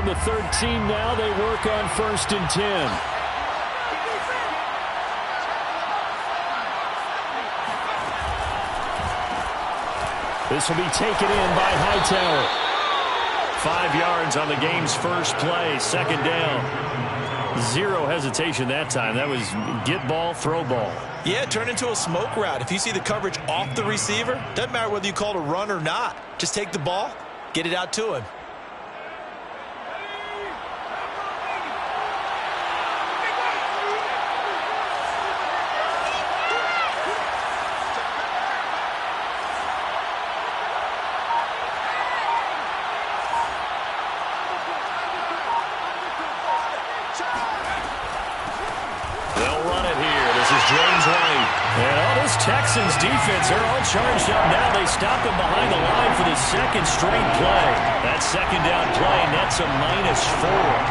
from the 13 now. They work on 1st and 10. This will be taken in by Hightower. 5 yards on the game's first play. 2nd down. Zero hesitation that time. That was get ball, throw ball. Yeah, it turned into a smoke route. If you see the coverage off the receiver, doesn't matter whether you call it a run or not. Just take the ball, get it out to him. Texans defense, they're all charged up now. They stop him behind the line for the 2nd straight play. That 2nd down play nets a -4.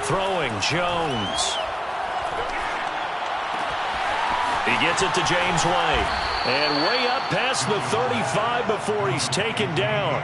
Throwing Jones. He gets it to James White. And way up past the 35 before he's taken down.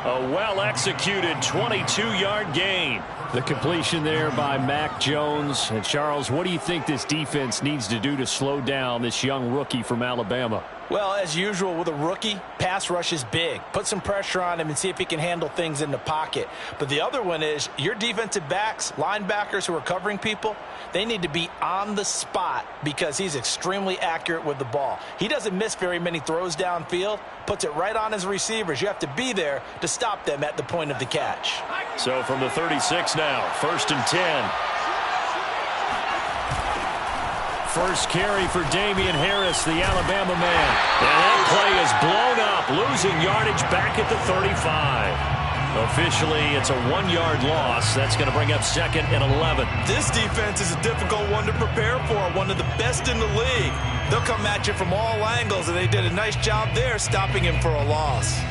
A well-executed 22-yard gain. The completion there by Mac Jones. And Charles, what do you think this defense needs to do to slow down this young rookie from Alabama? Well, as usual with a rookie, pass rush is big. Put some pressure on him and see if he can handle things in the pocket. But the other one is your defensive backs, linebackers who are covering people, they need to be on the spot because he's extremely accurate with the ball. He doesn't miss very many throws downfield, puts it right on his receivers. You have to be there to stop them at the point of the catch. So from the 36 now, 1st and 10. First carry for Damian Harris, the Alabama man. And that play is blown up, losing yardage back at the 35. Officially, it's a 1-yard loss. That's going to bring up 2nd and 11. This defense is a difficult one to prepare for, one of the best in the league. They'll come at you from all angles, and they did a nice job there stopping him for a loss.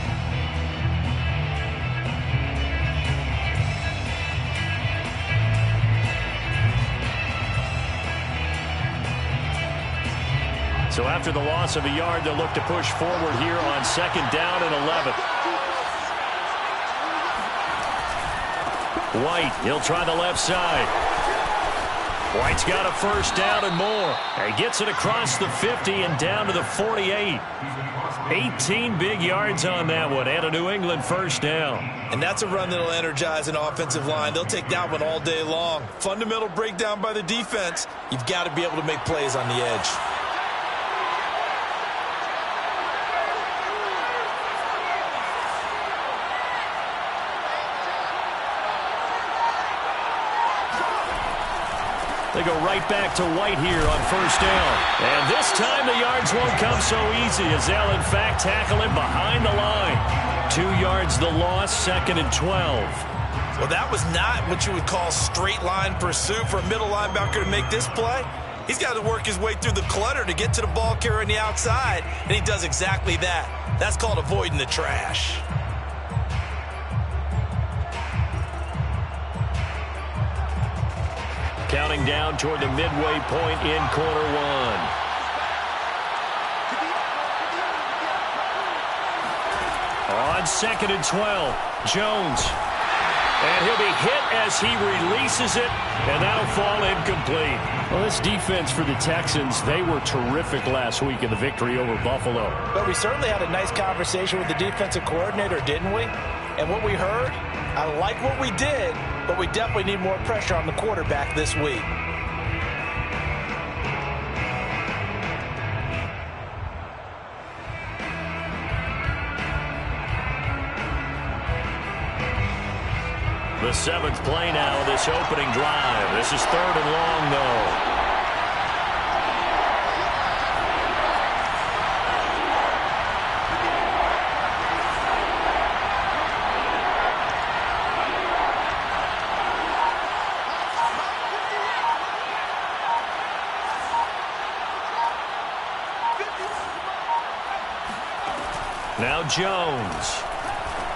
So after the loss of a yard, they'll look to push forward here on 2nd down and 11. White, he'll try the left side. White's got a 1st down and more. He gets it across the 50 and down to the 48. 18 big yards on that one and a New England 1st down. And that's a run that'll energize an offensive line. They'll take that one all day long. Fundamental breakdown by the defense. You've got to be able to make plays on the edge. They go right back to White here on 1st down. And this time the yards won't come so easy as they'll, in fact, tackle him behind the line. 2 yards the loss, 2nd and 12. Well, that was not what you would call straight line pursuit for a middle linebacker to make this play. He's got to work his way through the clutter to get to the ball carrier on the outside, and he does exactly that. That's called avoiding the trash. Counting down toward the midway point in quarter 1. On 2nd and 12, Jones. And he'll be hit as he releases it, and that'll fall incomplete. Well, this defense for the Texans, they were terrific last week in the victory over Buffalo. But we certainly had a nice conversation with the defensive coordinator, didn't we? And what we heard, I like what we did, but we definitely need more pressure on the quarterback this week. The 7th play now, this opening drive. This is 3rd and long, though. Now Jones.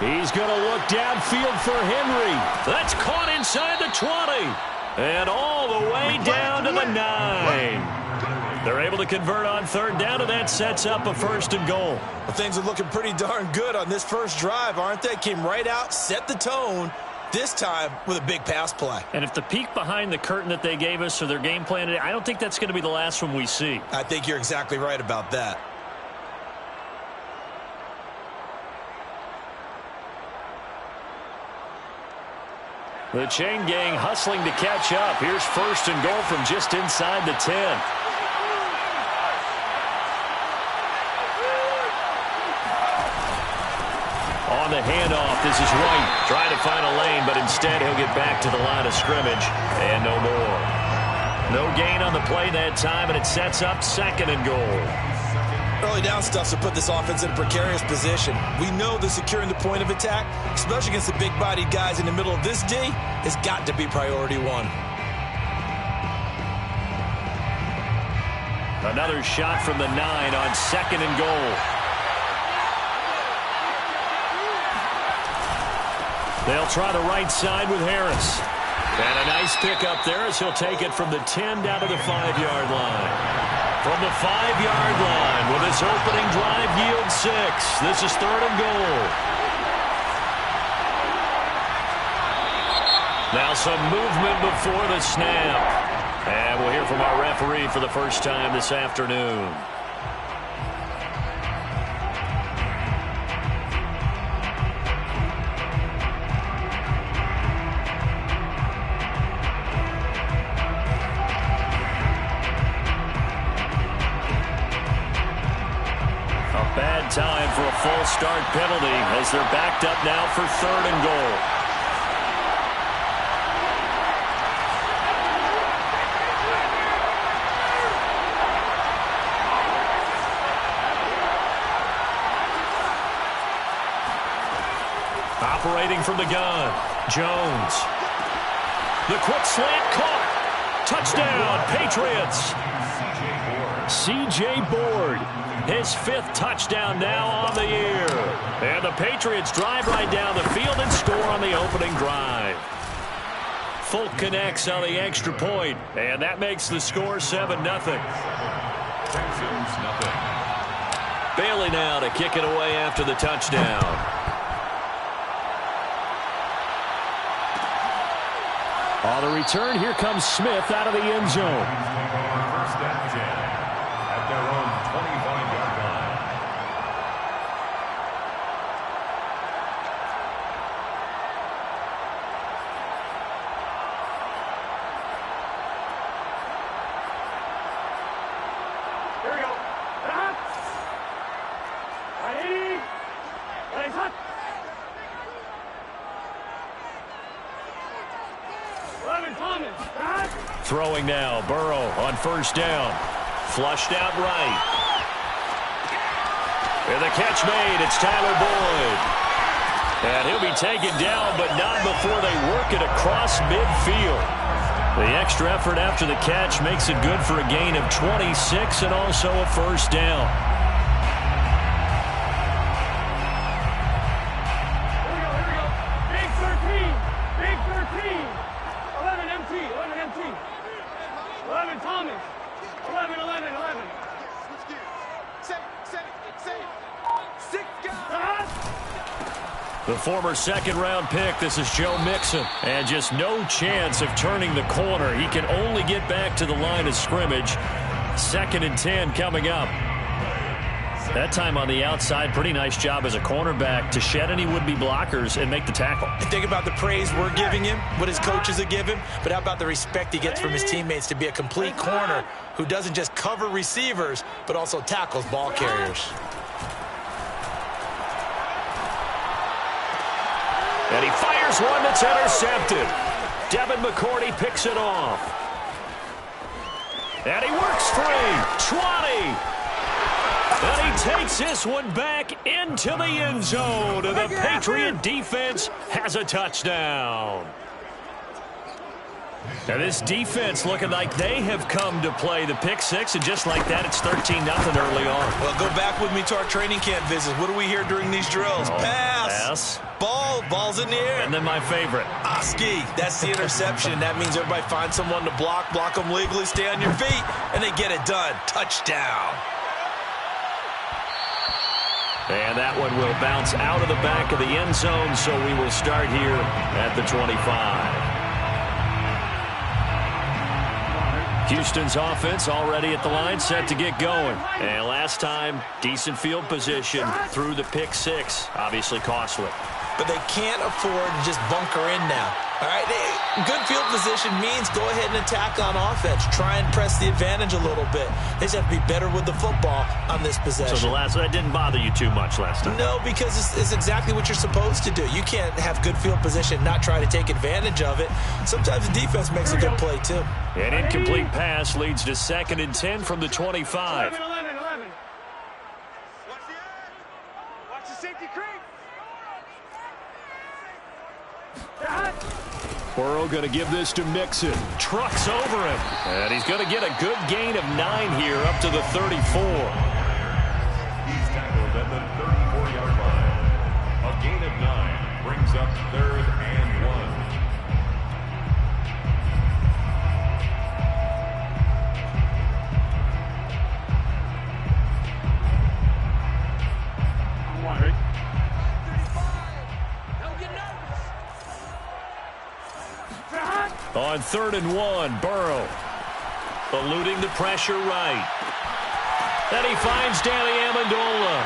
He's going to look downfield for Henry. That's caught inside the 20. And all the way down to the 9. They're able to convert on third down, and that sets up a 1st and goal. Well, things are looking pretty darn good on this first drive, aren't they? Came right out, set the tone, this time with a big pass play. And if the peek behind the curtain that they gave us or their game plan today, I don't think that's going to be the last one we see. I think you're exactly right about that. The chain gang hustling to catch up. Here's 1st and goal from just inside the 10. On the handoff, this is White. Trying to find a lane, but instead he'll get back to the line of scrimmage. And no more. No gain on the play that time, and it sets up 2nd and goal. Early down stuff to put this offense in a precarious position. We know that securing the point of attack, especially against the big-bodied guys in the middle of this D, has got to be priority 1. Another shot from the 9 on 2nd and goal. They'll try the right side with Harris. And a nice pickup there as he'll take it from the 10 down to the 5-yard line. From the 5-yard line with his opening drive yield 6. This is 3rd and goal. Now some movement before the snap. And we'll hear from our referee for the first time this afternoon. Bad time for a full start penalty as they're backed up now for 3rd and goal. Operating from the gun, Jones. The quick slant caught. Touchdown, Patriots. C.J. Board. His 5th touchdown now on the year. And the Patriots drive right down the field and score on the opening drive. Folk connects on the extra point, and that makes the score 7-0. Texans, nothing. Bailey now to kick it away after the touchdown. On the return, here comes Smith out of the end zone. First down, 10 at their own 25-yard line. Here we go. Ready? Legs hot. 11 Thomas. Throwing now, Burrow on first down. Flushed out right. And the catch made, it's Tyler Boyd. And he'll be taken down, but not before they work it across midfield. The extra effort after the catch makes it good for a gain of 26 and also a first down. Here we go. Big 13. Big 13. 11 MT. 11 MT. 11 Thomas. 11. The former second-round pick, this is Joe Mixon. And just no chance of turning the corner. He can only get back to the line of scrimmage. 2nd and 10 coming up. That time on the outside, pretty nice job as a cornerback to shed any would-be blockers and make the tackle. And think about the praise we're giving him, what his coaches are giving, but how about the respect he gets from his teammates to be a complete corner who doesn't just cover receivers, but also tackles ball carriers. And he fires one that's intercepted. Devin McCourty picks it off. And he works free. 20. And he takes this one back into the end zone. And the Patriot defense has a touchdown. Now this defense looking like they have come to play the pick six, and just like that, it's 13-0 early on. Well, go back with me to our training camp visits. What do we hear during these drills? Pass. Ball's in the air. And then my favorite. Oski, that's the interception. That means everybody finds someone to block them legally, stay on your feet, and they get it done. Touchdown. And that one will bounce out of the back of the end zone, so we will start here at the 25. Houston's offense already at the line, set to get going. And last time, decent field position through the pick six. Obviously costly. But they can't afford to just bunker in now. All right, good field position means go ahead and attack on offense. Try and press the advantage a little bit. They just have to be better with the football on this possession. So that didn't bother you too much last time? No, because it's exactly what you're supposed to do. You can't have good field position, not try to take advantage of it. Sometimes the defense makes a good play, too. An incomplete pass leads to 2nd and 10 from the 25. 11. Watch the safety creep. Burrow going to give this to Mixon. Trucks over him. And he's going to get a good gain of 9 here up to the 34. He's tackled at the 34-yard line. A gain of 9 brings up 3rd and 1. On 3rd and 1, Burrow eluding the pressure right. Then he finds Danny Amendola.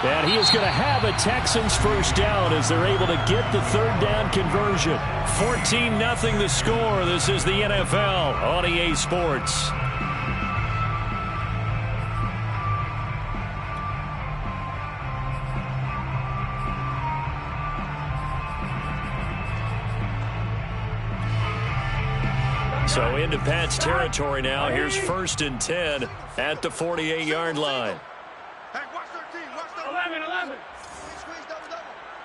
And he is going to have a Texans first down as they're able to get the 3rd down conversion. 14-0 the score. This is the NFL on EA Sports. So into Pat's territory now. Here's 1st and 10 at the 48-yard line. Hey, watch 13. 11.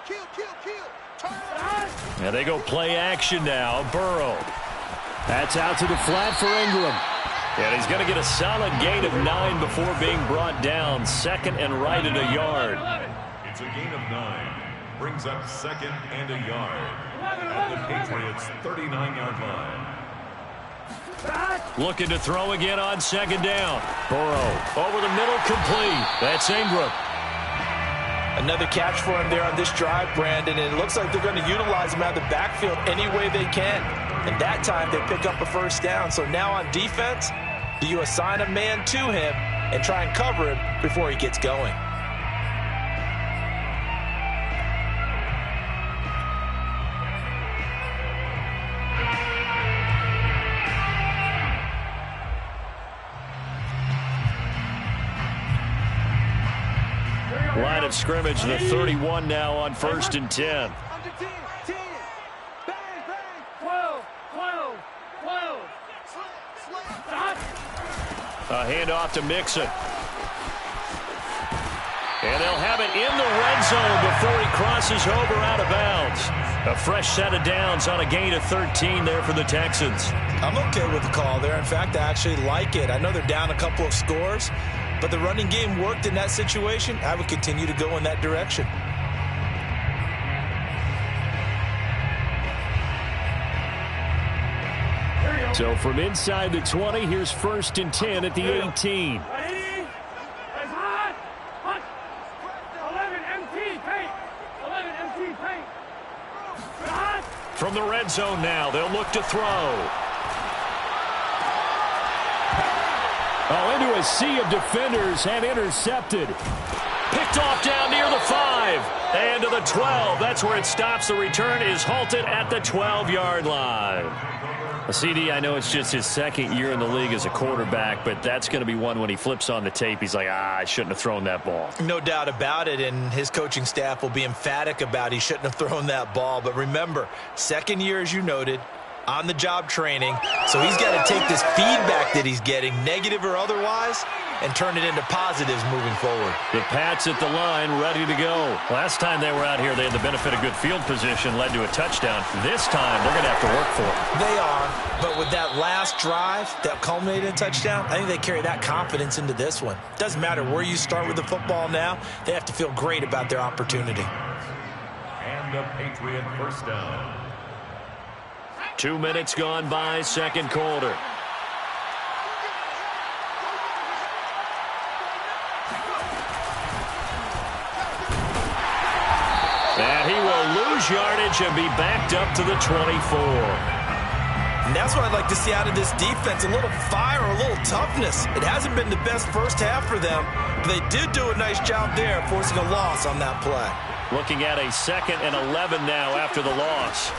Kill. And they go play action now. Burrow. That's out to the flat for Ingram. And he's going to get a solid gain of 9 before being brought down. 2nd and right at a yard. It's a gain of 9. Brings up 2nd and a yard at the Patriots' 39-yard line. Looking to throw again on 2nd down. Burrow over the middle, complete. That's Ingram. Another catch for him there on this drive, Brandon, and it looks like they're going to utilize him out of the backfield any way they can. And that time they pick up a first down. So now on defense, do you assign a man to him and try and cover him before he gets going? Line of scrimmage, the 31 now on 1st and 10. 12. A handoff to Mixon. And they'll have it in the red zone before he crosses over out of bounds. A fresh set of downs on a gain of 13 there for the Texans. I'm okay with the call there. In fact, I actually like it. I know they're down a couple of scores, but the running game worked in that situation. I would continue to go in that direction. So from inside the 20, here's 1st and 10 at the 18. 11 empty paint. From the red zone now, they'll look to throw. Into a sea of defenders and intercepted. Picked off down near the 5 and to the 12. That's where it stops. The return is halted at the 12-yard line. CD, I know it's just his 2nd year in the league as a quarterback, but that's going to be one when he flips on the tape. He's like, I shouldn't have thrown that ball. No doubt about it, and his coaching staff will be emphatic about he shouldn't have thrown that ball. But remember, 2nd year, as you noted, on-the-job training, so he's got to take this feedback that he's getting, negative or otherwise, and turn it into positives moving forward. The Pats at the line, ready to go. Last time they were out here, they had the benefit of good field position, led to a touchdown. This time, they're going to have to work for it. They are, but with that last drive that culminated in a touchdown, I think they carry that confidence into this one. Doesn't matter where you start with the football now, they have to feel great about their opportunity. And a Patriot first down. 2 minutes gone by, second quarter. And he will lose yardage and be backed up to the 24. And that's what I'd like to see out of this defense, a little fire, a little toughness. It hasn't been the best first half for them, but they did do a nice job there, forcing a loss on that play. Looking at a 2nd and 11 now after the loss.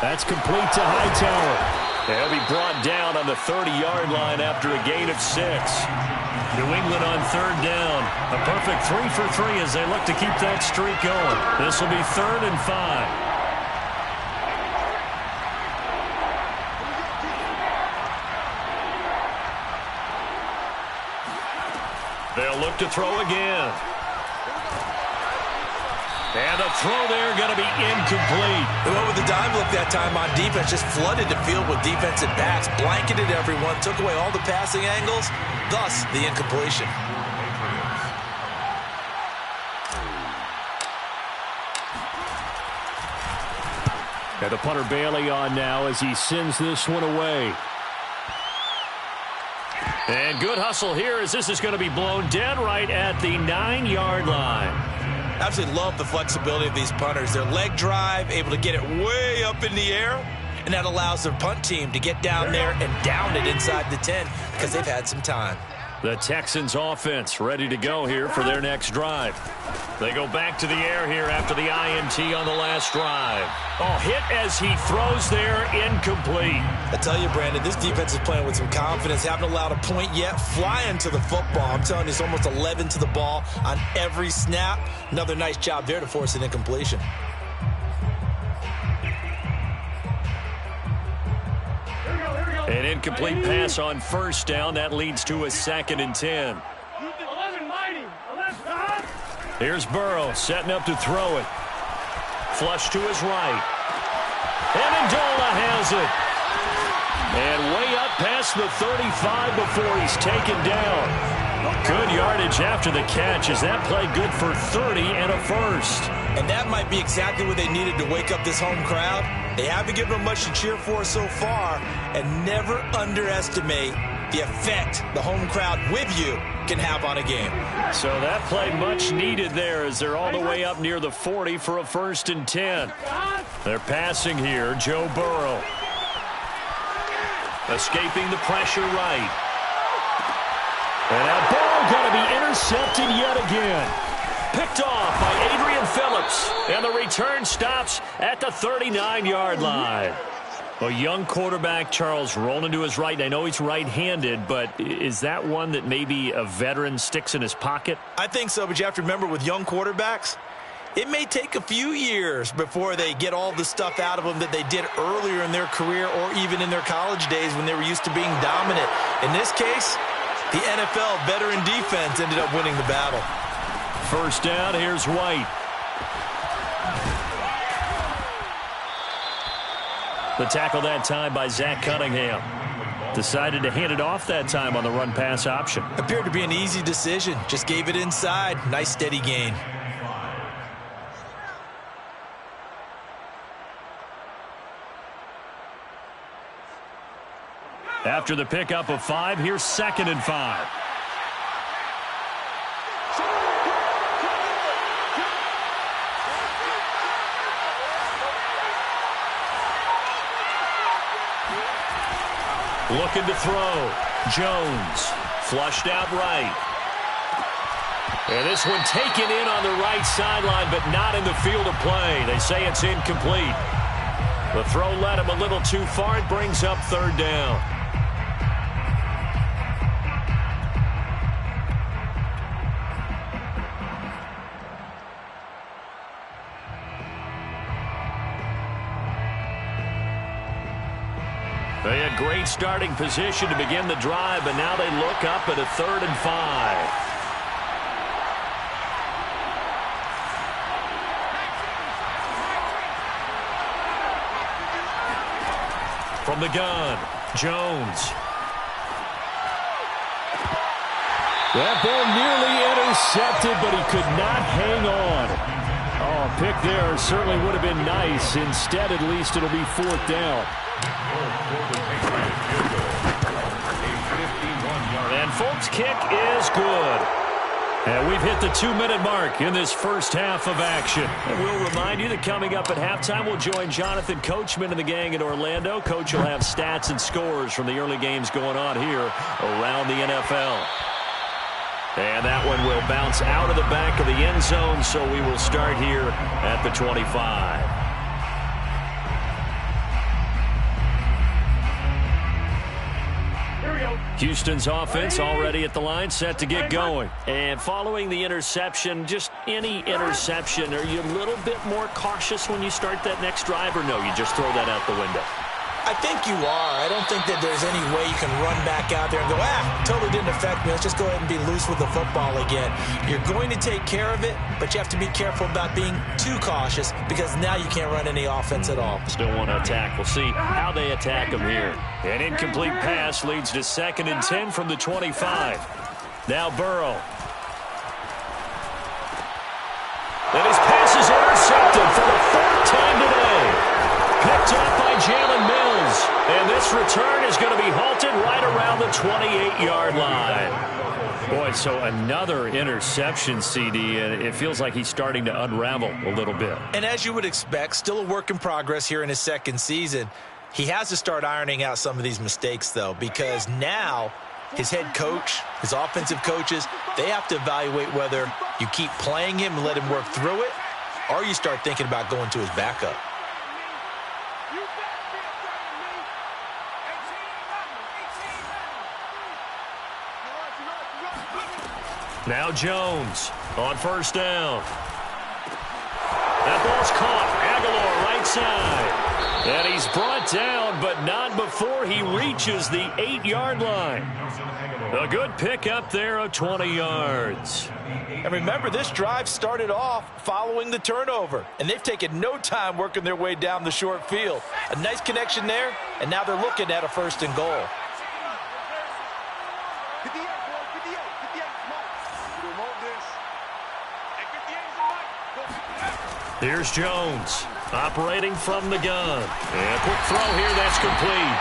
That's complete to Hightower. He'll be brought down on the 30-yard line after a gain of 6. New England on 3rd down. A perfect 3 for 3 as they look to keep that streak going. This will be 3rd and 5. They'll look to throw again. And the throw there going to be incomplete. They went with the dime look that time on defense, just flooded the field with defensive backs, blanketed everyone, took away all the passing angles, thus the incompletion. And the punter Bailey on now as he sends this one away. And good hustle here as this is going to be blown dead right at the 9-yard line. Absolutely love the flexibility of these punters. Their leg drive, able to get it way up in the air, and that allows their punt team to get down there and down it inside the 10 because they've had some time. The Texans offense ready to go here for their next drive. They go back to the air here after the INT on the last drive. Oh, hit as he throws there, incomplete. I tell you, Brandon, this defense is playing with some confidence. Haven't allowed a point yet. Flying to the football. I'm telling you, it's almost 11 to the ball on every snap. Another nice job there to force an incompletion. An incomplete pass on 1st down. That leads to a 2nd and 10. Here's Burrow setting up to throw it. Flush to his right. Amendola has it. And way up past the 35 before he's taken down. Good yardage after the catch as that play good for 30 and a first. And that might be exactly what they needed to wake up this home crowd. They haven't given them much to cheer for so far, and never underestimate the effect the home crowd with you can have on a game. So that play much needed there as they're all the way up near the 40 for a 1st and 10. They're passing here, Joe Burrow. Escaping the pressure right. And that ball going to be intercepted yet again. Picked off by Adrian Phillips. And the return stops at the 39-yard line. A young quarterback, Charles, rolling to his right. And I know he's right-handed, but is that one that maybe a veteran sticks in his pocket? I think so, but you have to remember with young quarterbacks, it may take a few years before they get all the stuff out of them that they did earlier in their career or even in their college days when they were used to being dominant. In this case, the NFL veteran defense ended up winning the battle. 1st down, here's White. The tackle that time by Zach Cunningham. Decided to hand it off that time on the run-pass option. Appeared to be an easy decision. Just gave it inside. Nice steady gain. After the pickup of 5, here's 2nd and 5. Looking to throw. Jones. Flushed out right. And this one taken in on the right sideline, but not in the field of play. They say it's incomplete. The throw led him a little too far. It brings up 3rd down. They had great starting position to begin the drive, but now they look up at a 3rd and 5. From the gun, Jones. That ball nearly intercepted, but he could not hang on. Oh, a pick there certainly would have been nice. Instead, at least it'll be 4th down. And Folk's kick is good. And we've hit the 2-minute mark in this first half of action. And we'll remind you that coming up at halftime, we'll join Jonathan Coachman and the gang in Orlando. Coach will have stats and scores from the early games going on here around the NFL. And that one will bounce out of the back of the end zone, so we will start here at the 25. Houston's offense already at the line, set to get going. And following the interception, just any interception, are you a little bit more cautious when you start that next drive, or no, you just throw that out the window? I think you are. I don't think that there's any way you can run back out there and go, totally didn't affect me. Let's just go ahead and be loose with the football again. You're going to take care of it, but you have to be careful about being too cautious because now you can't run any offense at all. Still want to attack. We'll see how they attack them here. An incomplete pass leads to 2nd and 10 from the 25. Now Burrow. And his pass is intercepted for the 4th time today. Picked up by Jalen Mills. And this return is going to be halted right around the 28-yard line. Boy, so another interception, CD, and it feels like he's starting to unravel a little bit. And as you would expect, still a work in progress here in his 2nd season. He has to start ironing out some of these mistakes, though, because now his head coach, his offensive coaches, they have to evaluate whether you keep playing him and let him work through it, or you start thinking about going to his backup. Now Jones on 1st down. That ball's caught. Aguilar right side. And he's brought down, but not before he reaches the 8-yard line. A good pick up there of 20 yards. And remember, this drive started off following the turnover, and they've taken no time working their way down the short field. A nice connection there, and now they're looking at a 1st and goal. Here's Jones operating from the gun. And a quick throw here, that's complete.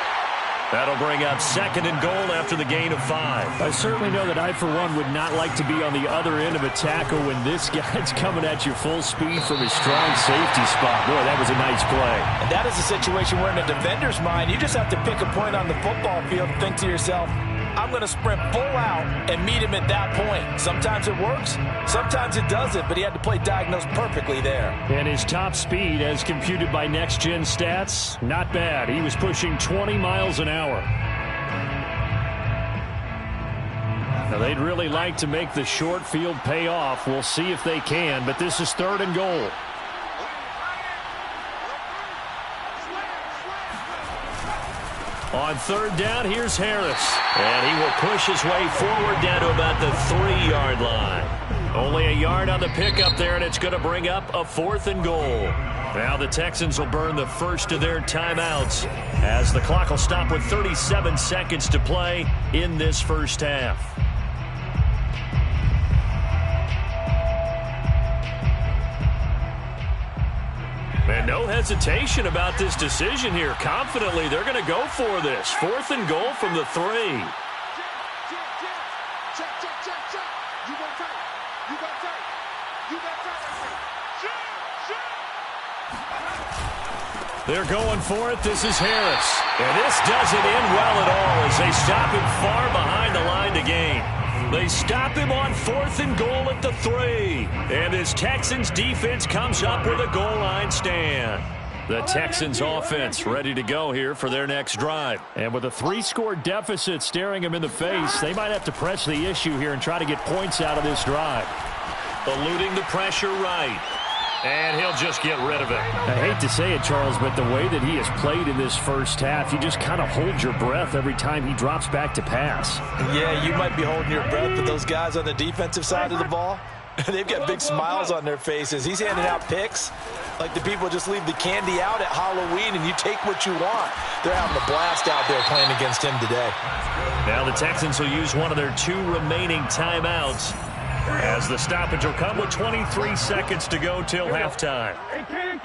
That'll bring up 2nd and goal after the gain of 5. I certainly know that I, for one, would not like to be on the other end of a tackle when this guy's coming at you full speed from his strong safety spot. Boy, that was a nice play. And that is a situation where in a defender's mind, you just have to pick a point on the football field and think to yourself, I'm going to sprint full out and meet him at that point. Sometimes it works, sometimes it doesn't, but he had to play diagnosed perfectly there. And his top speed, as computed by Next Gen Stats, not bad. He was pushing 20 miles an hour. Now, they'd really like to make the short field pay off. We'll see if they can, but this is 3rd and goal. On 3rd down, here's Harris. And he will push his way forward down to about the 3-yard line. Only a yard on the pickup there, and it's going to bring up a 4th and goal. Now the Texans will burn the first of their timeouts as the clock will stop with 37 seconds to play in this first half. And no hesitation about this decision here. Confidently, they're going to go for this. 4th and goal from the 3. They're going for it. This is Harris. And this doesn't end well at all as they stop him far behind the line to gain. They stop him on 4th and goal at the 3. And this Texans defense comes up with a goal line stand. The Texans offense ready to go here for their next drive. And with a 3-score deficit staring them in the face, they might have to press the issue here and try to get points out of this drive. Eluding the pressure right. And he'll just get rid of it. I hate to say it, Charles, but the way that he has played in this first half, you just kind of hold your breath every time he drops back to pass. Yeah, you might be holding your breath, but those guys on the defensive side of the ball, they've got big smiles on their faces. He's handing out picks like the people just leave the candy out at Halloween and you take what you want. They're having a blast out there playing against him today. Now the Texans will use one of their 2 remaining timeouts as the stoppage will come with 23 seconds to go till halftime. Can.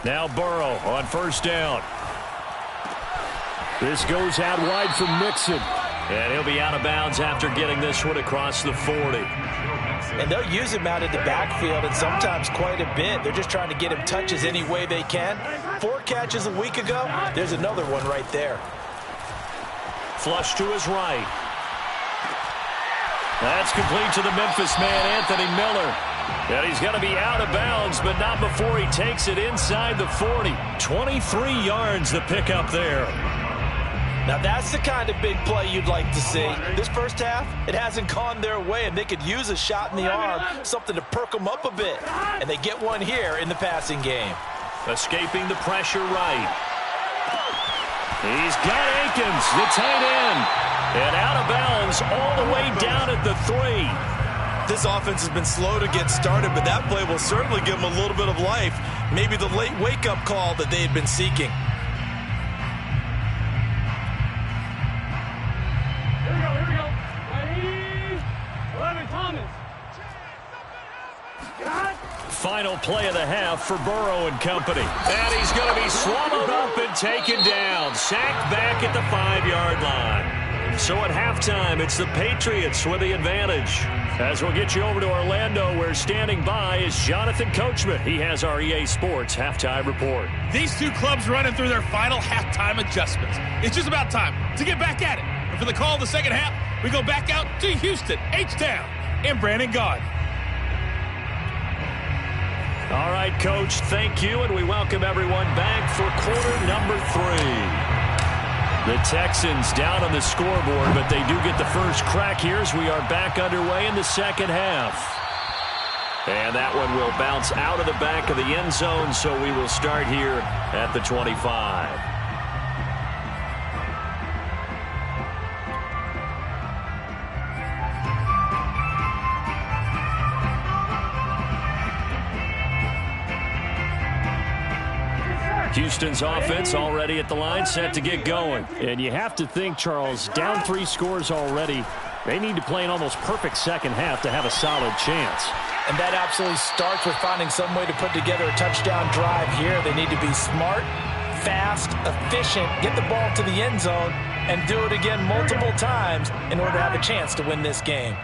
Now Burrow on first down. This goes out wide from Mixon. And he'll be out of bounds after getting this one across the 40. And they'll use him out in the backfield, and sometimes quite a bit. They're just trying to get him touches any way they can. 4 catches a week ago. There's another one right there. Flush to his right. That's complete to the Memphis man, Anthony Miller. And he's going to be out of bounds, but not before he takes it inside the 40. 23 yards the pickup there. Now that's the kind of big play you'd like to see. This first half, it hasn't gone their way, and they could use a shot in the arm, something to perk them up a bit. And they get one here in the passing game. Escaping the pressure right. He's got Akins, the tight end. And out of bounds all the way down at the 3. This offense has been slow to get started, but that play will certainly give them a little bit of life. Maybe the late wake-up call that they had been seeking. Here we go. Ready? 11, Thomas. Final play of the half for Burrow and company. And he's going to be swallowed up and taken down. Sacked back at the 5-yard line. So at halftime, it's the Patriots with the advantage. As we'll get you over to Orlando, where standing by is Jonathan Coachman. He has our EA Sports halftime report. These 2 clubs running through their final halftime adjustments. It's just about time to get back at it. And for the call of the second half, we go back out to Houston, H-Town, and Brandon Gaud. All right, Coach, thank you, and we welcome everyone back for quarter number 3. The Texans down on the scoreboard, but they do get the first crack here as we are back underway in the second half. And that one will bounce out of the back of the end zone, so we will start here at the 25. Houston's offense already at the line, set to get going. And you have to think, Charles, down 3 scores already. They need to play an almost perfect second half to have a solid chance. And that absolutely starts with finding some way to put together a touchdown drive here. They need to be smart, fast, efficient, get the ball to the end zone, and do it again multiple times in order to have a chance to win this game.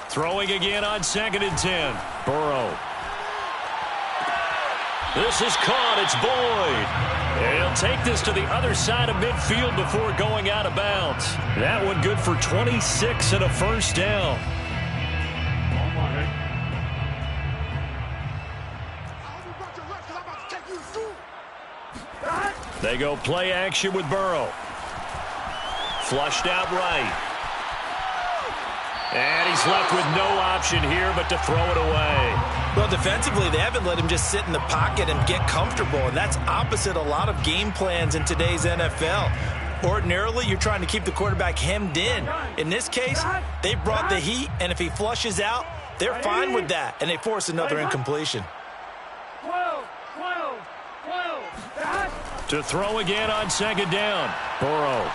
Throwing again on 2nd and 10. Burrow. This is caught. It's Boyd. And he'll take this to the other side of midfield before going out of bounds. That one good for 26 and a first down. They go play action with Burrow. Flushed out right. And he's left with no option here but to throw it away. Well, defensively, they haven't let him just sit in the pocket and get comfortable, and that's opposite a lot of game plans in today's NFL. Ordinarily, you're trying to keep the quarterback hemmed in. In this case, they brought the heat, and if he flushes out, they're fine with that, and they force another incompletion. 12. To throw again on 2nd down. Burrow.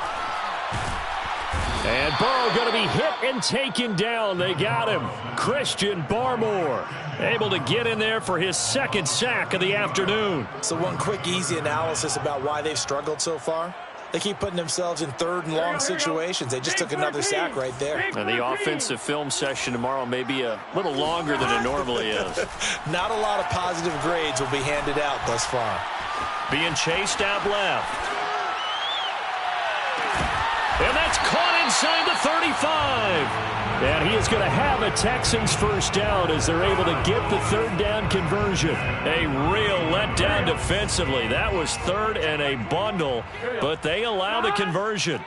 And Burrow going to be hit and taken down. They got him. Christian Barmore able to get in there for his 2nd sack of the afternoon. So one quick, easy analysis about why they've struggled so far. They keep putting themselves in 3rd and long situations. They just took another sack right there. And the offensive film session tomorrow may be a little longer than it normally is. Not a lot of positive grades will be handed out thus far. Being chased out left. And that's caught inside the 35. And he is going to have a Texans first down as they're able to get the 3rd down conversion. A real letdown defensively. That was 3rd and a bundle, but they allow the conversion.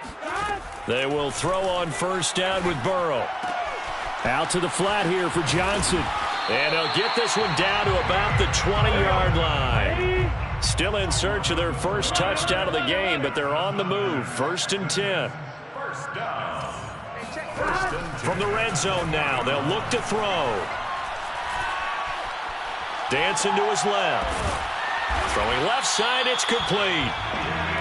They will throw on first down with Burrow. Out to the flat here for Johnson. And they'll get this one down to about the 20-yard line. Still in search of their first touchdown of the game, but they're on the move. 1st and 10. First down. From the red zone now, they'll look to throw. Dancing to his left. Throwing left side, it's complete.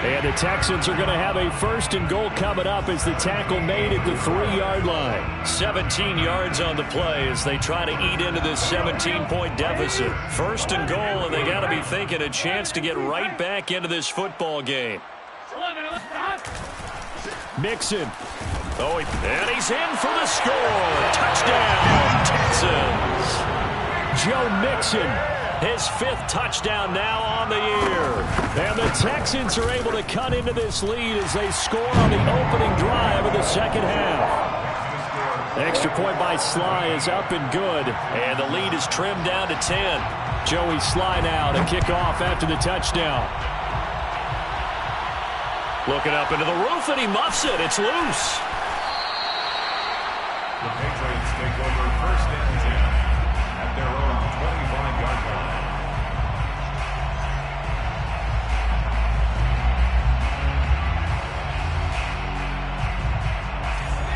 And the Texans are going to have a 1st and goal coming up as the tackle made at the 3-yard line. 17 yards on the play as they try to eat into this 17-point deficit. 1st and goal, and they got to be thinking a chance to get right back into this football game. Mixon. And he's in for the score. Touchdown, Texans. Joe Mixon. His 5th touchdown now on the year. And the Texans are able to cut into this lead as they score on the opening drive of the second half. Extra point by Sly is up and good. And the lead is trimmed down to 10. Joey Sly now to kick off after the touchdown. Looking up into the roof, and he muffs it. It's loose. The Patriots take over 1st and 10 at their own 25-yard line.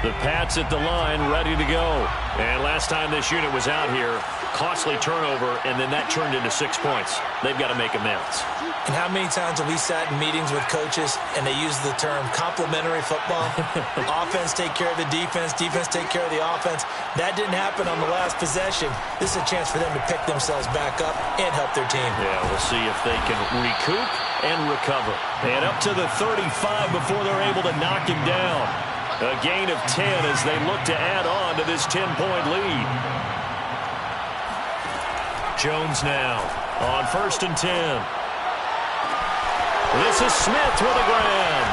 The Pats at the line, ready to go. And last time this unit was out here, costly turnover, and then that turned into 6 points. They've got to make amends. And how many times have we sat in meetings with coaches and they use the term complementary football? Offense take care of the defense, defense take care of the offense. That didn't happen on the last possession. This is a chance for them to pick themselves back up and help their team. Yeah, we'll see if they can recoup and recover. And up to the 35 before they're able to knock him down. A gain of 10 as they look to add on to this 10-point lead. Jones now on 1st and 10. This is Smith with a grab.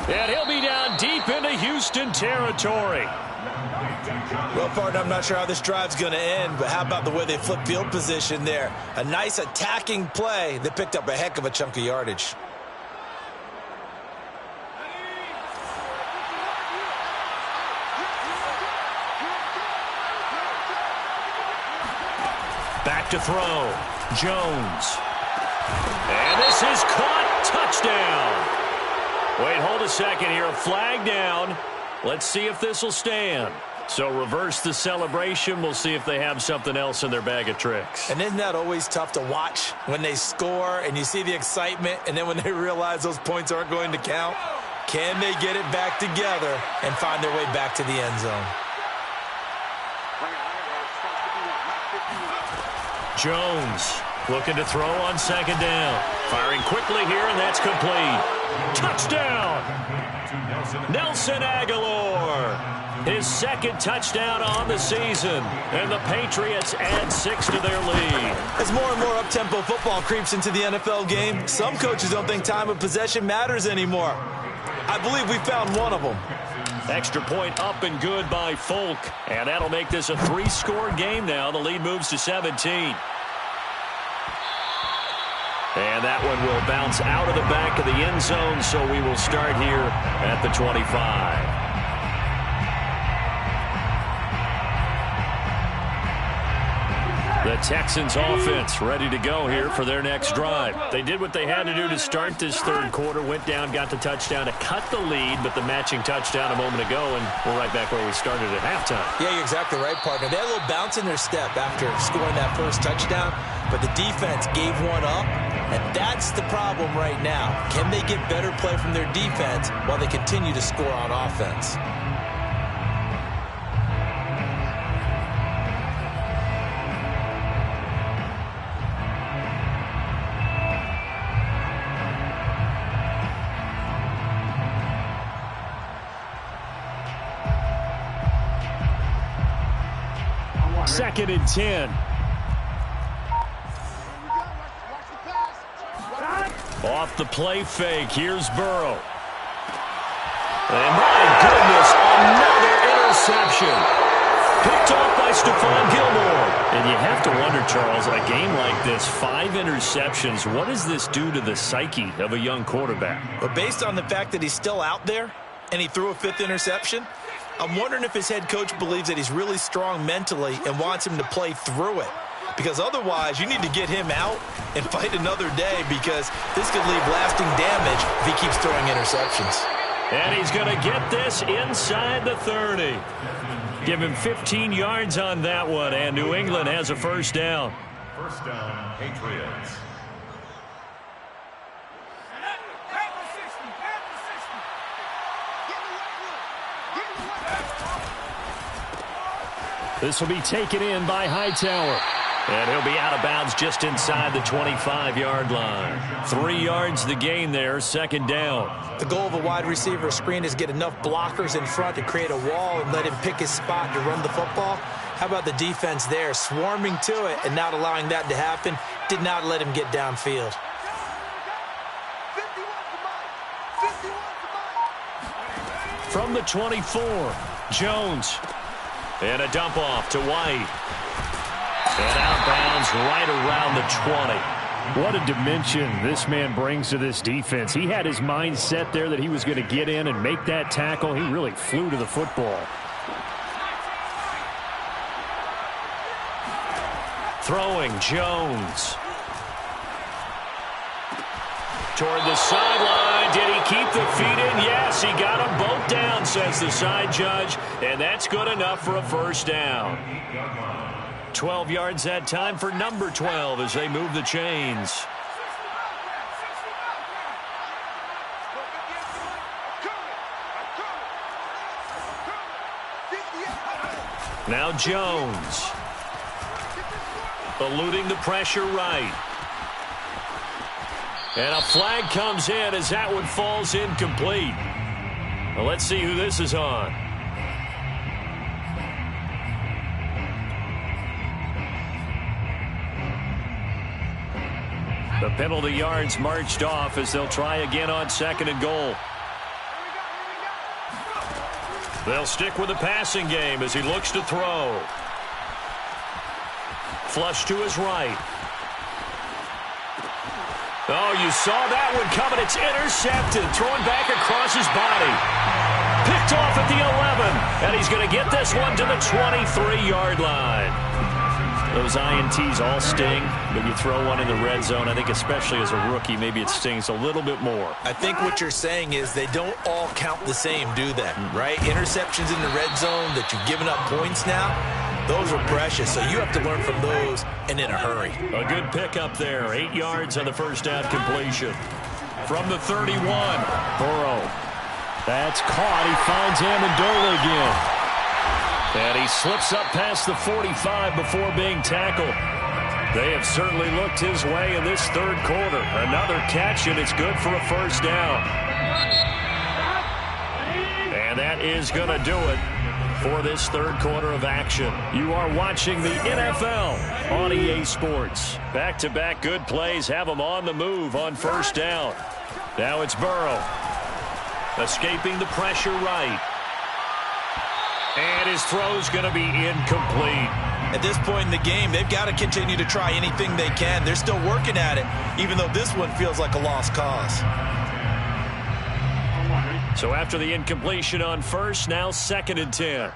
And he'll be down deep into Houston territory. Well, partner, I'm not sure how this drive's going to end, but how about the way they flip field position there? A nice attacking play that picked up a heck of a chunk of yardage. Back to throw. Jones. And this is caught. Touchdown. Wait, hold a second here. A flag down. Let's see if this will stand. So reverse the celebration. We'll see if they have something else in their bag of tricks. And isn't that always tough to watch when they score and you see the excitement, and then when they realize those points aren't going to count? Can they get it back together and find their way back to the end zone? Jones looking to throw on 2nd down. Firing quickly here, and that's complete. Touchdown! Nelson Aguilar. His 2nd touchdown on the season. And the Patriots add 6 to their lead. As more and more up-tempo football creeps into the NFL game, some coaches don't think time of possession matters anymore. I believe we found one of them. Extra point up and good by Folk. And that'll make this a 3-score game now. The lead moves to 17. And that one will bounce out of the back of the end zone, so we will start here at the 25. The Texans offense ready to go here for their next drive. They did what they had to do to start this 3rd quarter, went down, got the touchdown to cut the lead, but the matching touchdown a moment ago, and we're right back where we started at halftime. Yeah, you're exactly right, partner. They had a little bounce in their step after scoring that first touchdown, but the defense gave one up, and that's the problem right now. Can they get better play from their defense while they continue to score on offense? Second and 10. Off the play fake. Here's Burrow. And my goodness, another interception. Picked off by Stephon Gilmore. And you have to wonder, Charles, a game like this, 5 interceptions. What does this do to the psyche of a young quarterback? But based on the fact that he's still out there and he threw a 5th interception, I'm wondering if his head coach believes that he's really strong mentally and wants him to play through it. Because otherwise, you need to get him out and fight another day, because this could leave lasting damage if he keeps throwing interceptions. And he's going to get this inside the 30. Give him 15 yards on that one, and New England has a first down. First down, Patriots. This will be taken in by Hightower. And he'll be out of bounds just inside the 25-yard line. 3 yards the gain there, second down. The goal of a wide receiver screen is get enough blockers in front to create a wall and let him pick his spot to run the football. How about the defense there, swarming to it and not allowing that to happen? Did not let him get downfield. From the 24, Jones. And a dump off to White. And outbounds right around the 20. What a dimension this man brings to this defense. He had his mind set there that he was going to get in and make that tackle. He really flew to the football. Throwing, Jones. Toward the sideline. Did he keep the feet in? Yes, he got them both down, says the side judge. And that's good enough for a first down. 12 yards that time for number 12 as they move the chains. Now Jones. Eluding the pressure right. And a flag comes in as that one falls incomplete. Well, let's see who this is on. The penalty yards marched off as they'll try again on 2nd and goal. They'll stick with the passing game as he looks to throw. Flush to his right. Oh, you saw that one coming. It's intercepted. Thrown back across his body. Picked off at the 11. And he's going to get this one to the 23-yard line. Those INTs all sting, but you throw one in the red zone. I think especially as a rookie, maybe it stings a little bit more. I think what you're saying is they don't all count the same, do they? Right? Interceptions in the red zone that you've given up points now, those are precious. So you have to learn from those and in a hurry. A good pickup there. 8 yards on the first down completion. From the 31, Burrow. That's caught. He finds Amendola again. And he slips up past the 45 before being tackled. They have certainly looked his way in this third quarter. Another catch, and it's good for a first down. And that is going to do it for this third quarter of action. You are watching the NFL on EA Sports. Back-to-back good plays have them on the move on first down. Now it's Burrow. Escaping the pressure right. And his throw's going to be incomplete. At this point in the game, they've got to continue to try anything they can. They're still working at it, even though this one feels like a lost cause. So after the incompletion on first, now 2nd and 10.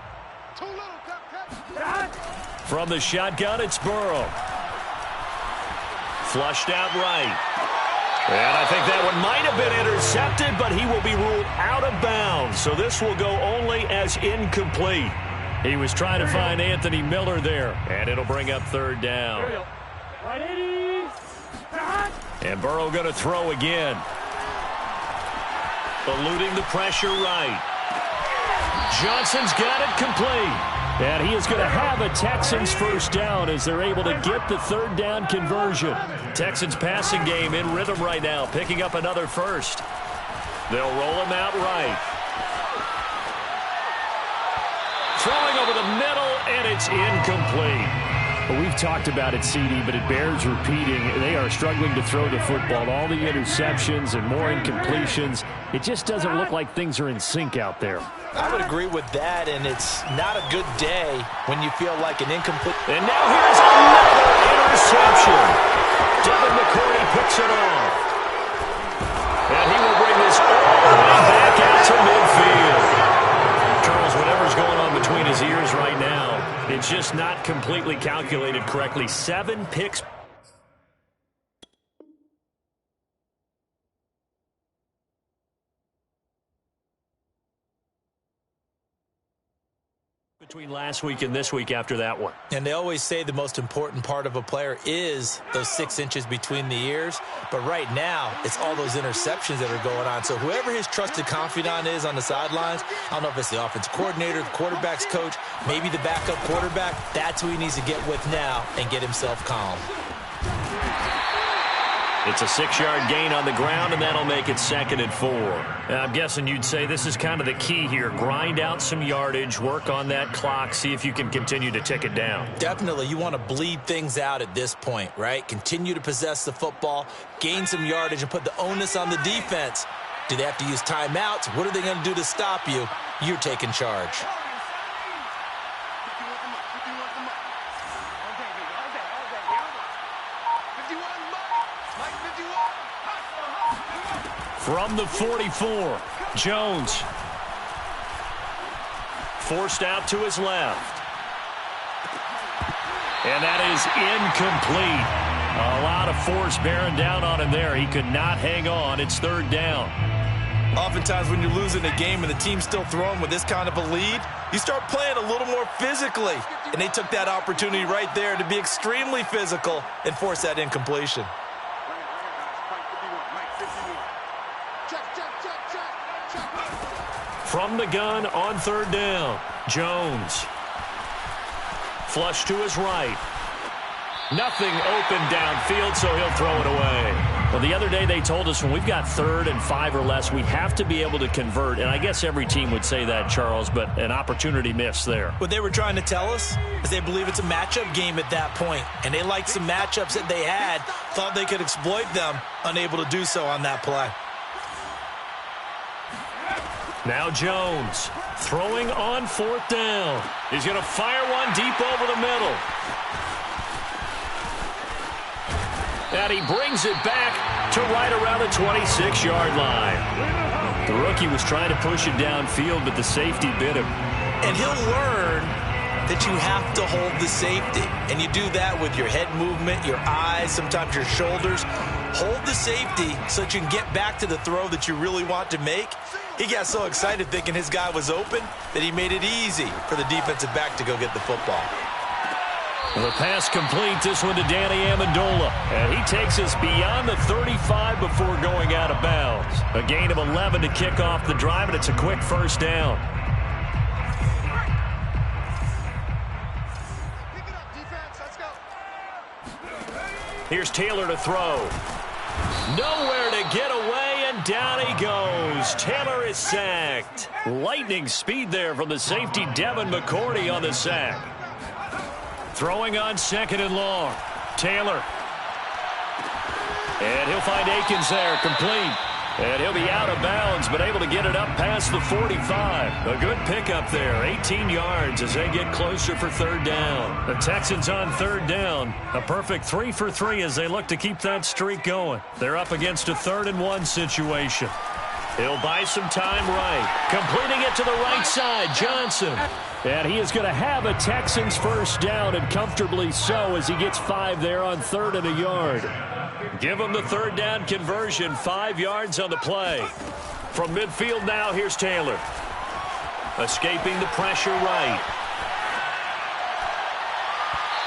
From the shotgun, it's Burrow. Flushed out right. And I think that one might have been intercepted, but he will be ruled out of bounds. So this will go only as incomplete. He was trying to find Anthony Miller there, and it'll bring up third down. And Burrow going to throw again. Eluding the pressure right. Johnson's got it complete. And he is going to have a Texans first down as they're able to get the third down conversion. Texans passing game in rhythm right now, picking up another first. They'll roll him out right. Throwing over the middle, and it's incomplete. Well, we've talked about it, CD, but it bears repeating. They are struggling to throw the football. All the interceptions and more incompletions. It just doesn't look like things are in sync out there. I would agree with that, and it's not a good day when you feel like an incomplete. And now here's another interception. Devin McCourty picks it off. And he will bring this all the way back out to midfield. Charles, whatever's going on between his ears right now, it's just not completely calculated correctly. 7 picks. Between last week and this week after that one. And they always say the most important part of a player is those 6 inches between the ears. But right now, it's all those interceptions that are going on. So whoever his trusted confidant is on the sidelines, I don't know if it's the offensive coordinator, the quarterback's coach, maybe the backup quarterback, that's who he needs to get with now and get himself calm. It's a 6-yard gain on the ground, and that'll make it 2nd and 4. And I'm guessing you'd say this is kind of the key here. Grind out some yardage, work on that clock, see if you can continue to tick it down. Definitely. You want to bleed things out at this point, right? Continue to possess the football, gain some yardage, and put the onus on the defense. Do they have to use timeouts? What are they going to do to stop you? You're taking charge. From the 44, Jones. Forced out to his left. And that is incomplete. A lot of force bearing down on him there. He could not hang on. It's 3rd down. Oftentimes when you're losing a game and the team's still throwing with this kind of a lead, you start playing a little more physically. And they took that opportunity right there to be extremely physical and force that incompletion. From the gun on 3rd down, Jones. Flush to his right. Nothing open downfield, so he'll throw it away. Well, the other day they told us when we've got 3rd and 5 or less, we have to be able to convert. And I guess every team would say that, Charles, but an opportunity missed there. What they were trying to tell us is they believe it's a matchup game at that point. And they liked some matchups that they had, thought they could exploit them, unable to do so on that play. Now Jones throwing on 4th down. He's going to fire one deep over the middle. And he brings it back to right around the 26-yard line. The rookie was trying to push it downfield, but the safety bit him. And he'll learn that you have to hold the safety. And you do that with your head movement, your eyes, sometimes your shoulders. Hold the safety so that you can get back to the throw that you really want to make. He got so excited thinking his guy was open that he made it easy for the defensive back to go get the football. The pass complete, this one to Danny Amendola. And he takes us beyond the 35 before going out of bounds. A gain of 11 to kick off the drive, and it's a quick 1st down. Here's Taylor to throw. Nowhere to get away, and down he goes. Taylor is sacked. Lightning speed there from the safety, Devin McCourty, on the sack. Throwing on 2nd and long. Taylor. And he'll find Akins there, complete. And he'll be out of bounds, but able to get it up past the 45. A good pickup there, 18 yards as they get closer for 3rd down. The Texans on 3rd down. A perfect 3 for 3 as they look to keep that streak going. They're up against a 3rd and 1 situation. He'll buy some time right. Completing it to the right side, Johnson. And he is going to have a Texans 1st down, and comfortably so, as he gets 5 there on 3rd and a yard. Give him the 3rd down conversion, 5 yards on the play. From midfield now, here's Taylor. Escaping the pressure right.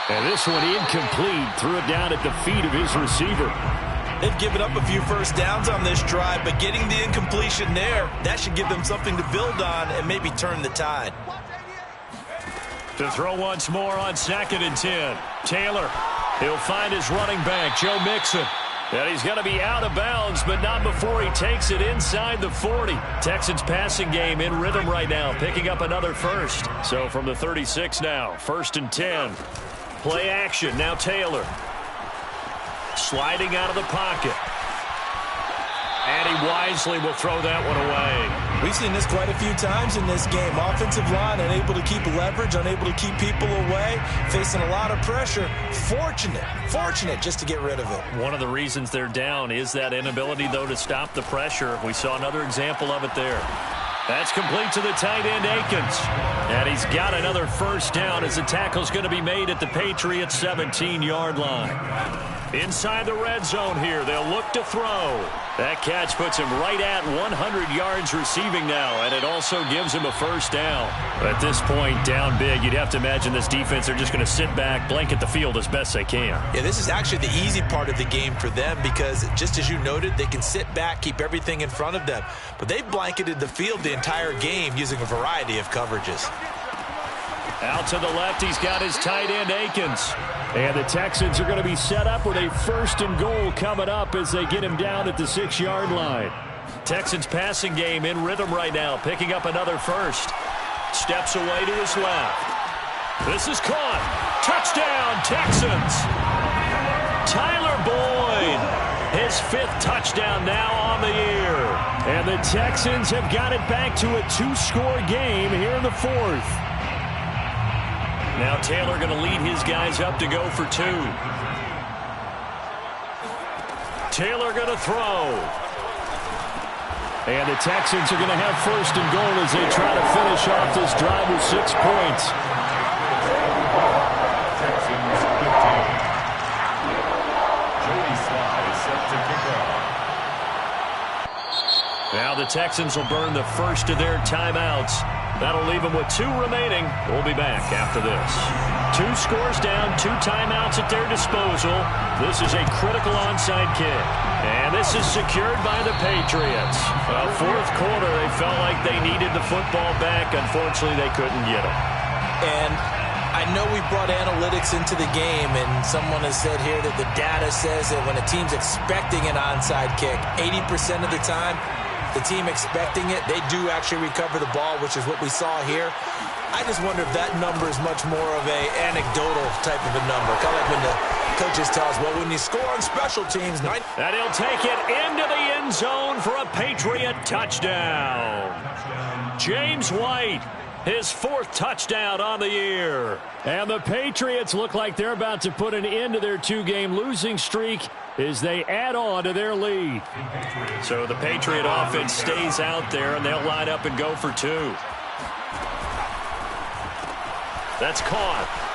And this one incomplete. Threw it down at the feet of his receiver. They've given up a few 1st downs on this drive, but getting the incompletion there, that should give them something to build on and maybe turn the tide. To throw once more on 2nd and 10. Taylor. He'll find his running back, Joe Mixon. And he's going to be out of bounds, but not before he takes it inside the 40. Texans passing game in rhythm right now, picking up another 1st. So from the 36 now, 1st and 10. Play action. Now Taylor. Sliding out of the pocket. And he wisely will throw that one away. We've seen this quite a few times in this game. Offensive line unable to keep leverage, unable to keep people away, facing a lot of pressure. Fortunate just to get rid of it. One of the reasons they're down is that inability, though, to stop the pressure. We saw another example of it there. That's complete to the tight end, Akins. And he's got another first down as the tackle's going to be made at the Patriots' 17-yard line. Inside the red zone here, they'll look to throw. That catch puts him right at 100 yards receiving now, and it also gives him a first down. At this point, down big, you'd have to imagine this defense, they're just going to sit back, blanket the field as best they can. Yeah, this is actually the easy part of the game for them because, just as you noted, they can sit back, keep everything in front of them. But they've blanketed the field the entire game using a variety of coverages. Out to the left, he's got his tight end, Akins. And the Texans are going to be set up with a 1st and goal coming up as they get him down at the 6-yard line. Texans passing game in rhythm right now, picking up another first. Steps away to his left. This is caught. Touchdown, Texans. Tyler Boyd, his 5th touchdown now on the year. And the Texans have got it back to a 2-score game here in the 4th. Now Taylor going to lead his guys up to go for 2. Taylor going to throw. And the Texans are going to have 1st and goal as they try to finish off this drive with 6 points. Texans 15. Jody Sly set to kick off. Now the Texans will burn the first of their timeouts. That'll leave them with 2 remaining. We'll be back after this. 2 scores down, 2 timeouts at their disposal. This is a critical onside kick. And this is secured by the Patriots. Well, 4th quarter, they felt like they needed the football back. Unfortunately, they couldn't get it. And I know we brought analytics into the game, and someone has said here that the data says that when a team's expecting an onside kick, 80% of the time, the team expecting it, they do actually recover the ball, which is what we saw here. I just wonder if that number is much more of a anecdotal type of a number. Kind of like when the coaches tell us, well, when you score on special teams... And he'll take it into the end zone for a Patriot touchdown. James White, his 4th touchdown on the year. And the Patriots look like they're about to put an end to their 2-game losing streak as they add on to their lead. So the Patriot offense stays out there, and they'll line up and go for 2. That's caught.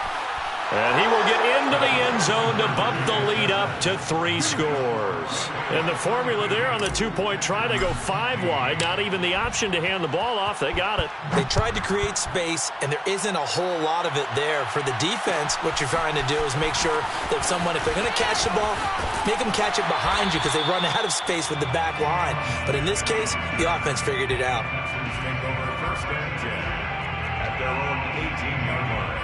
And he will get into the end zone to bump the lead up to 3 scores. And the formula there on the 2-point try, they go 5 wide. Not even the option to hand the ball off. They got it. They tried to create space, and there isn't a whole lot of it there. For the defense, what you're trying to do is make sure that someone, if they're going to catch the ball, make them catch it behind you because they run out of space with the back line. But in this case, the offense figured it out. Take over 1st and 10 at their own 18-yard line.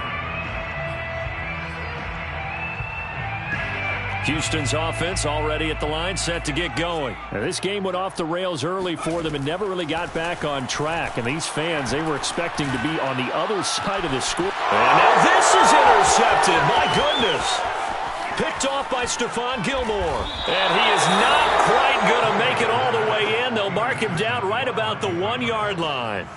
Houston's offense already at the line, set to get going. Now, this game went off the rails early for them and never really got back on track. And these fans, they were expecting to be on the other side of the score. And now this is intercepted. My goodness. Picked off by Stephon Gilmore. And he is not quite going to make it all the way in. They'll mark him down right about the 1-yard line.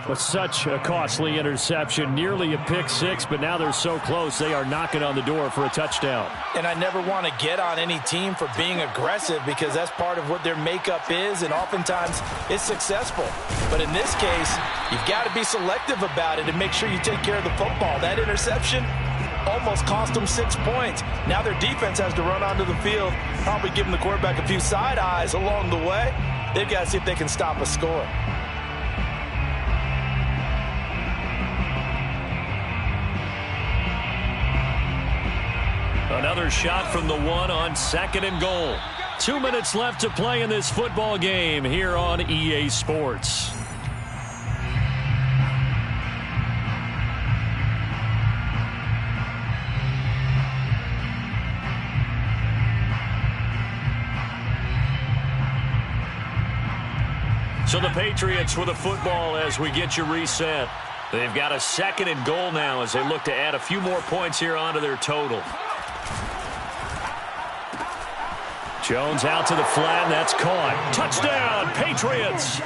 With such a costly interception, nearly a pick 6, but now they're so close, they are knocking on the door for a touchdown. And I never want to get on any team for being aggressive because that's part of what their makeup is, and oftentimes it's successful. But in this case, you've got to be selective about it and make sure you take care of the football. That interception almost cost them 6 points. Now their defense has to run onto the field, probably giving the quarterback a few side eyes along the way. They've got to see if they can stop a score. Another shot from the 1 on 2nd and goal. 2 minutes left to play in this football game here on EA Sports. So the Patriots with the football as we get you reset. They've got a 2nd and goal now as they look to add a few more points here onto their total. Jones out to the flat, and that's caught. Touchdown, Patriots!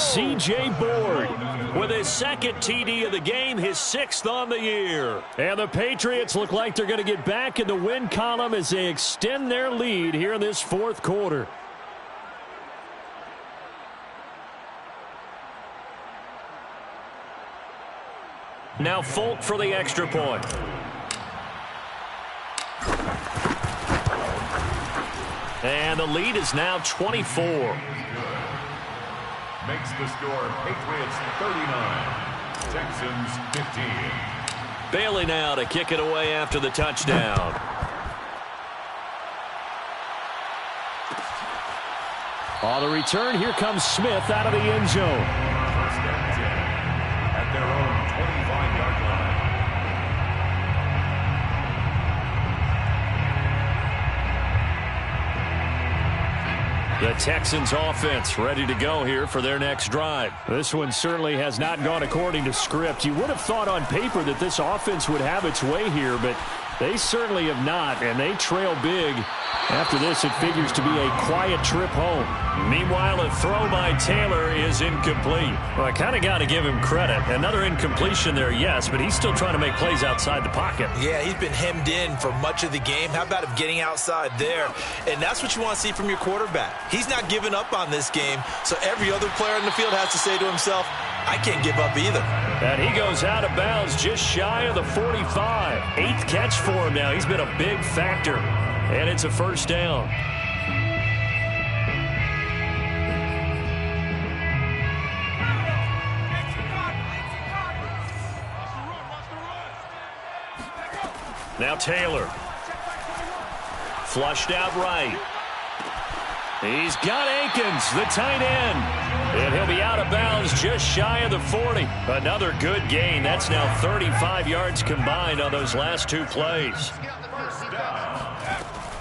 C.J. Board with his 2nd TD of the game, his 6th on the year. And the Patriots look like they're going to get back in the win column as they extend their lead here in this 4th quarter. Now Folk for the extra point. And the lead is now 24. Makes the score Patriots 39, Texans 15. Bailey now to kick it away after the touchdown. On the return, here comes Smith out of the end zone. First and 10 at their own 25-yard line. The Texans offense ready to go here for their next drive. This one certainly has not gone according to script. You would have thought on paper that this offense would have its way here, but they certainly have not, and they trail big. After this, it figures to be a quiet trip home. Meanwhile, a throw by Taylor is incomplete. Well, I kind of got to give him credit. Another incompletion there, yes, but he's still trying to make plays outside the pocket. Yeah, he's been hemmed in for much of the game. How about him getting outside there? And that's what you want to see from your quarterback. He's not giving up on this game, so every other player in the field has to say to himself, I can't give up either. And he goes out of bounds just shy of the 45. 8th catch for him now. He's been a big factor. And it's a first down. Now Taylor. Flushed out right. He's got Akins, the tight end. And he'll be out of bounds just shy of the 40. Another good gain. That's now 35 yards combined on those last 2 plays.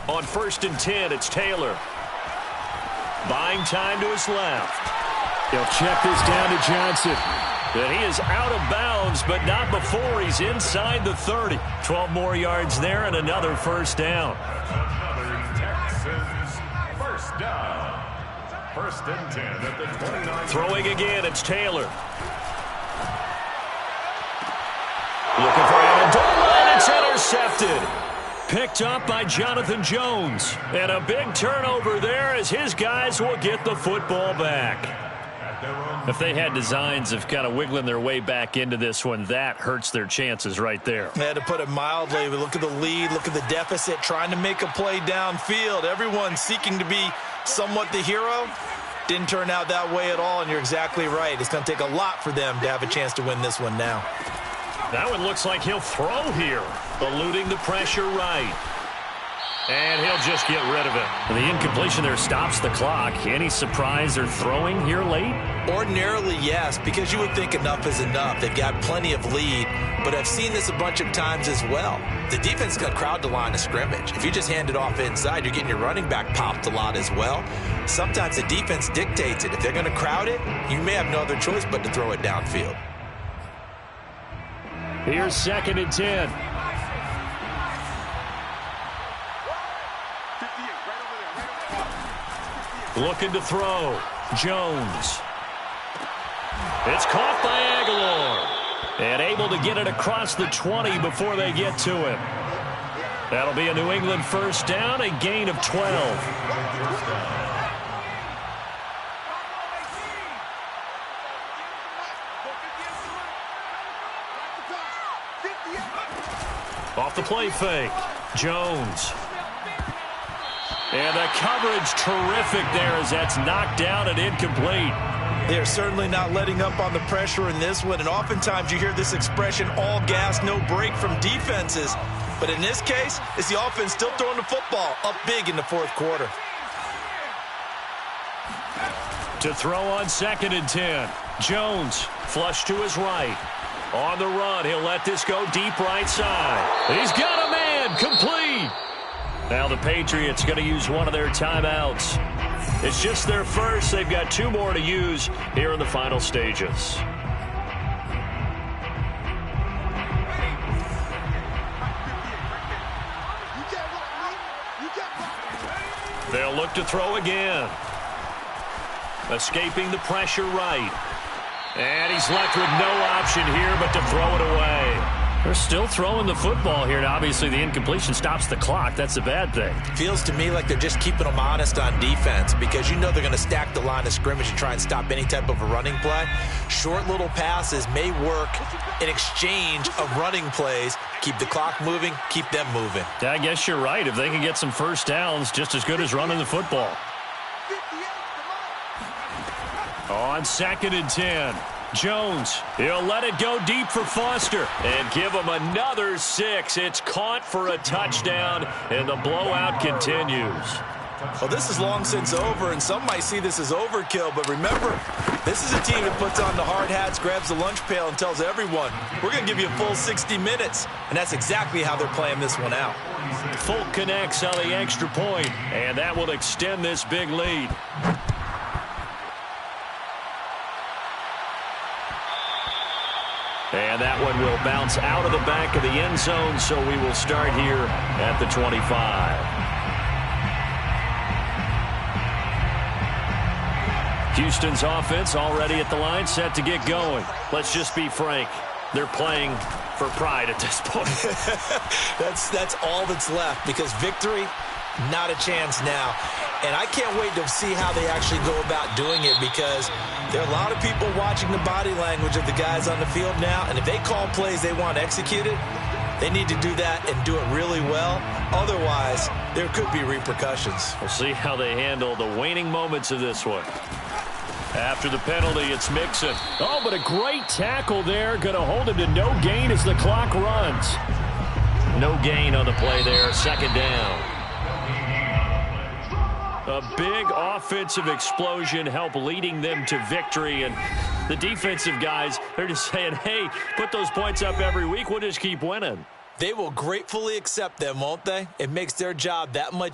On 1st and 10, it's Taylor. Buying time to his left. He'll check this down to Johnson. And he is out of bounds, but not before he's inside the 30. 12 more yards there and another first down. Another Texans first down. 1st and 10 at the 29. Throwing again, it's Taylor. Looking for Amendola, and it's intercepted. Picked up by Jonathan Jones. And a big turnover there as his guys will get the football back. If they had designs of kind of wiggling their way back into this one, that hurts their chances right there. They had to put it mildly. We look at the lead, look at the deficit, trying to make a play downfield. Everyone seeking to be somewhat the hero. Didn't turn out that way at all, and you're exactly right. It's going to take a lot for them to have a chance to win this one now. That one looks like he'll throw here. Eluding the pressure right. And he'll just get rid of it. The incompletion there stops the clock. Any surprise they're throwing here late? Ordinarily, yes, because you would think enough is enough. They've got plenty of lead, but I've seen this a bunch of times as well. The defense is going to crowd the line of scrimmage. If you just hand it off inside, you're getting your running back popped a lot as well. Sometimes the defense dictates it. If they're going to crowd it, you may have no other choice but to throw it downfield. Here's 2nd and 10. Looking to throw. Jones. It's caught by Aguilar. And able to get it across the 20 before they get to him. That'll be a New England first down, a gain of 12. Off the play fake. Jones. And the coverage terrific there as that's knocked down and incomplete. They're certainly not letting up on the pressure in this one, and oftentimes you hear this expression, all gas, no break from defenses. But in this case, it's the offense still throwing the football up big in the 4th quarter. To throw on 2nd and 10. Jones flush to his right. On the run, he'll let this go deep right side. He's got a man, complete. Now the Patriots going to use one of their timeouts. It's just their first. They've got 2 more to use here in the final stages. They'll look to throw again. Escaping the pressure right. And he's left with no option here but to throw it away. They're still throwing the football here. Now, obviously, the incompletion stops the clock. That's a bad thing. Feels to me like they're just keeping them honest on defense because you know they're going to stack the line of scrimmage and try and stop any type of a running play. Short little passes may work in exchange of running plays. Keep the clock moving, keep them moving. Yeah, I guess you're right. If they can get some first downs, just as good as running the football. On 2nd and 10. Jones, he'll let it go deep for Foster and give him another 6. It's caught for a touchdown, and the blowout continues. Well, this is long since over, and some might see this as overkill, but remember, this is a team that puts on the hard hats, grabs the lunch pail, and tells everyone, we're going to give you a full 60 minutes, and that's exactly how they're playing this one out. Folk connects on the extra point, and that will extend this big lead. And that one will bounce out of the back of the end zone, so we will start here at the 25. Houston's offense already at the line, set to get going. Let's just be frank. They're playing for pride at this point. That's all that's left because victory, not a chance now. And I can't wait to see how they actually go about doing it because there are a lot of people watching the body language of the guys on the field now. And if they call plays they want executed, they need to do that and do it really well. Otherwise, there could be repercussions. We'll see how they handle the waning moments of this one. After the penalty, it's Mixon. Oh, but a great tackle there. Going to hold him to no gain as the clock runs. No gain on the play there. 2nd down. A big offensive explosion helped leading them to victory. And the defensive guys, they're just saying, hey, put those points up every week. We'll just keep winning. They will gratefully accept them, won't they? It makes their job that much